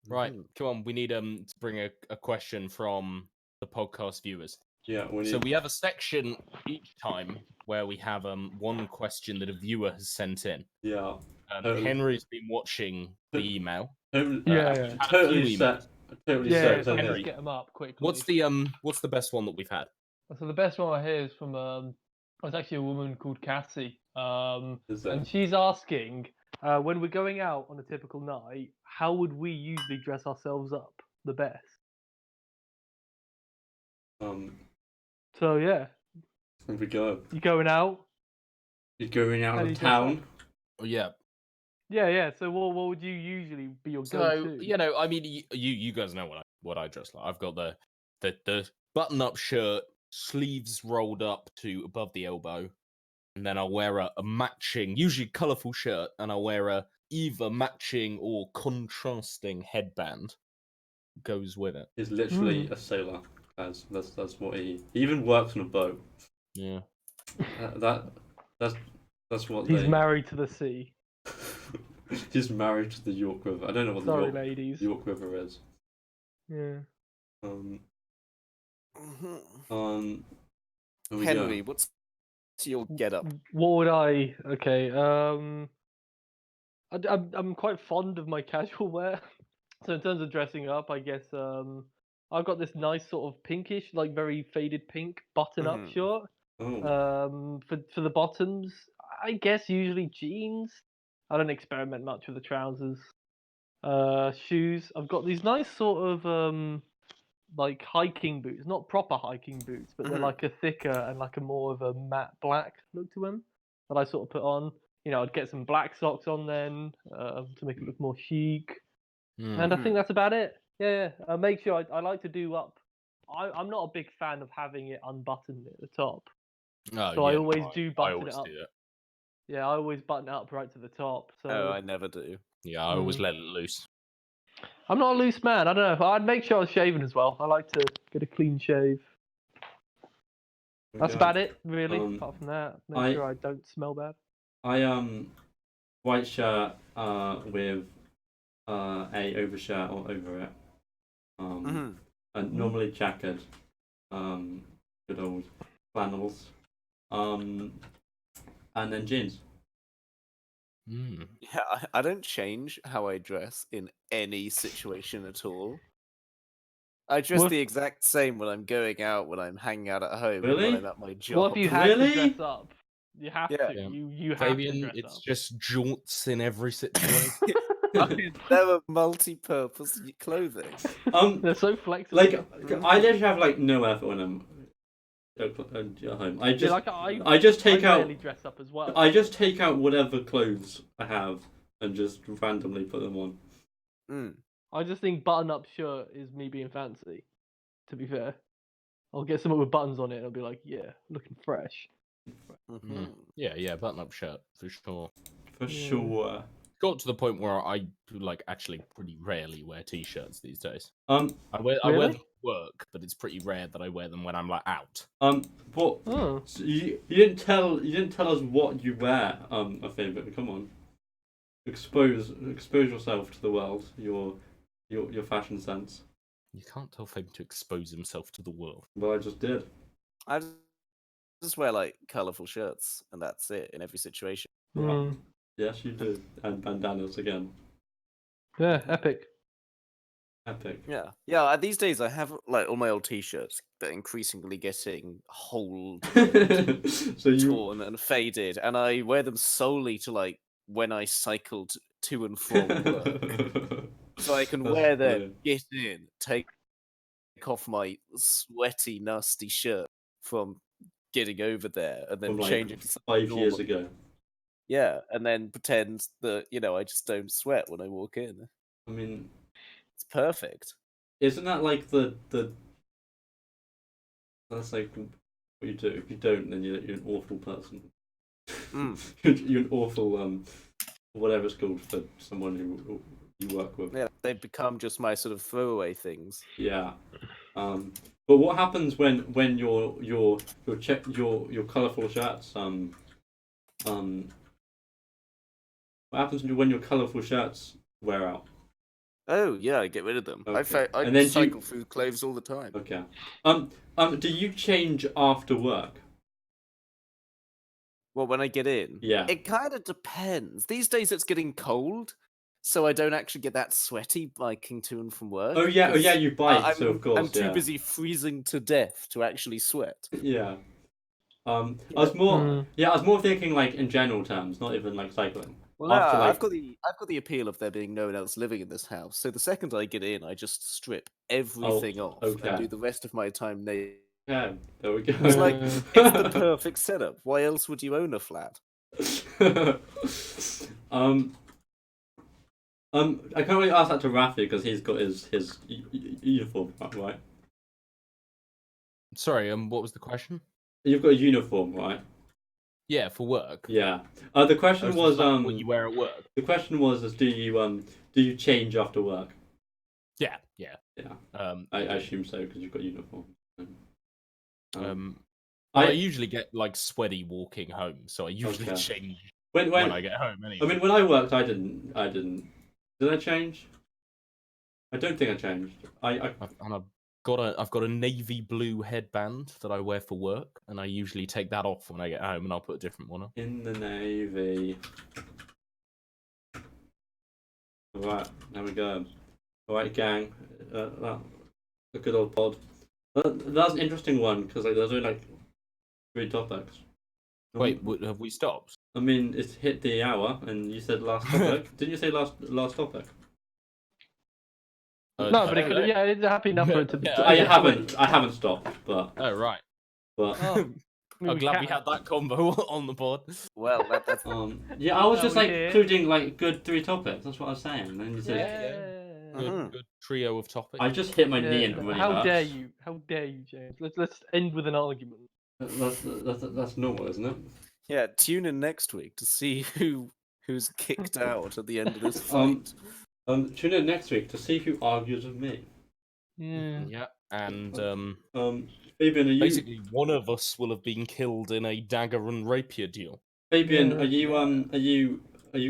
Right, come on. We need to bring a question from the podcast viewers. Yeah. So we have a section each time where we have one question that a viewer has sent in. Yeah. Henry's been watching the email. Totally set. So let's get them up quickly. What's the best one that we've had? So the best one I hear is from it's actually a woman called Cassie. And she's asking, when we're going out on a typical night, how would we usually dress ourselves up the best? So yeah. Where we go? You going out? You're going out of town? Oh yeah. Yeah. So what would you usually be your go-to? So I mean, you guys know what I dress like. I've got the button-up shirt, sleeves rolled up to above the elbow, and then I'll wear a matching, usually colourful shirt, and I'll wear either matching or contrasting headband. Goes with it. He's literally a sailor. That's what he even works on a boat. Yeah. That's what he's married to the sea. He's married to the York River. I don't know what the York River is. Yeah. Henry, what's your get-up? What would I? Okay. I'm quite fond of my casual wear. So in terms of dressing up, I guess I've got this nice sort of pinkish, like very faded pink button-up shirt. For the bottoms, I guess usually jeans. I don't experiment much with the trousers. Shoes, I've got these nice sort of like hiking boots, not proper hiking boots, but they're like a thicker and like a more of a matte black look to them that I sort of put on. I'd get some black socks on then to make it look more chic. And I think that's about it. Yeah. Make sure I like to do up. I'm not a big fan of having it unbuttoned at the top. So I always do button it up. Do that. Yeah, I always button it up right to the top. So I never do. Yeah, I always let it loose. I'm not a loose man. I don't know. I'd make sure I was shaven as well. I like to get a clean shave. That's about it, really. Apart from that, make sure I don't smell bad. White shirt with a overshirt or over it. And normally jacket. Good old flannels. And then jeans. Yeah, I don't change how I dress in any situation at all. I dress the exact same when I'm going out, when I'm hanging out at home, and when I'm at my job. Well, if you have to dress up, you have to. You have Fabian, to dress it's up. just jaunts in every situation. There are multi-purpose clothing. They're so flexible. Like, I literally have no effort when I'm at home. I just take out. Dress up as well. I just take out whatever clothes I have and just randomly put them on. I just think button-up shirt is me being fancy. To be fair, I'll get something with buttons on it, and I'll be like, yeah, looking fresh. Yeah, button-up shirt for sure. For sure. Got to the point where I like actually pretty rarely wear t-shirts these days. I wear them at work, but it's pretty rare that I wear them when I'm like out. But so you didn't tell us what you wear. I think, but come on, expose yourself to the world. Your fashion sense. You can't tell Fabian to expose himself to the world. Well, I just did. I just wear like colourful shirts, and that's it in every situation. Yeah. Yes, you do. And bandanas again. Yeah, epic. Yeah. These days I have like all my old t-shirts that are increasingly getting holed, torn and faded, and I wear them solely to like when I cycled to and from work. So I can wear them, get in, take off my sweaty, nasty shirt from getting over there, and then change it to 5 years ago. Yeah, and then pretend that I just don't sweat when I walk in. I mean, it's perfect. Isn't that like the? That's like what you do. If you don't, then you're an awful person. You're an awful whatever it's called for someone who you work with. Yeah, they become just my sort of throwaway things. Yeah. But what happens when your colourful shirts what happens when your colourful shirts wear out? Oh yeah, I get rid of them. Okay. I cycle through clothes all the time. Okay. Do you change after work? Well, when I get in? Yeah. It kind of depends. These days it's getting cold, so I don't actually get that sweaty biking to and from work. Oh yeah, you bike, so of course. I'm too busy freezing to death to actually sweat. Yeah. I was more thinking like in general terms, not even like cycling. Well, I've got the appeal of there being no one else living in this house. So the second I get in, I just strip everything off and do the rest of my time naked. Yeah, there we go. It's like it's the perfect setup. Why else would you own a flat? I can't really ask that to Rafi because he's got his uniform, right? Sorry, what was the question? You've got a uniform, right? Yeah, for work. Yeah. The question was what you wear at work. The question was do you change after work? Yeah. I assume so because you've got a uniform. I usually get like sweaty walking home, so I usually change when I get home. Anyway. I mean, when I worked, I didn't. Did I change? I don't think I changed. I've got a navy blue headband that I wear for work, and I usually take that off when I get home, and I'll put a different one on. In the navy. Alright, there we go. Alright, gang. A good old pod. That's an interesting one, because there's only like 3 topics. Wait, have we stopped? I mean, it's hit the hour, and you said last topic. Didn't you say last topic? No, but it's happy enough for it to be. I haven't stopped, but. Oh right. But. I'm glad we had that combo on the board. Well, that's yeah, I was just like including like good 3 topics. That's what I was saying. And then you said, good trio of topics. I just hit my knee and it really How dare you? How dare you, James? Let's end with an argument. That's normal, isn't it? Yeah, tune in next week to see who's kicked out at the end of this fight. Tune in next week to see who argues with me. Yeah, and Fabian, are you... basically one of us will have been killed in a dagger and rapier duel. Fabian, are you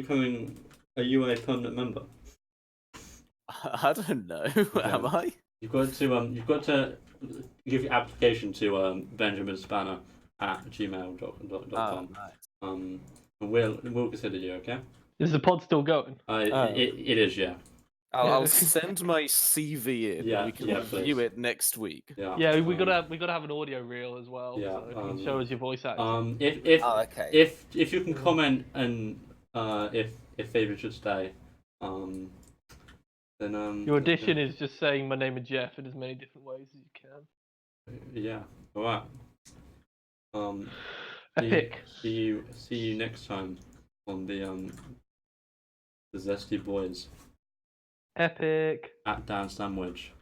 coming? Are you a permanent member? I don't know. Am I? You've got to give your application to benjaminspanner@gmail.com. Nice. We'll consider you. Okay. Is the pod still going? It is, yeah. I'll send my CV in. Yeah, we can please. review it next week. Yeah, we gotta have an audio reel as well. Yeah, so you can show us your voice acting. If you can comment and if Fabian should stay, then your audition is just saying my name is Jeff in as many different ways as you can. Yeah. All right. Epic. See you next time on the The Zesty Boys. Epic. At Dan Sandwich.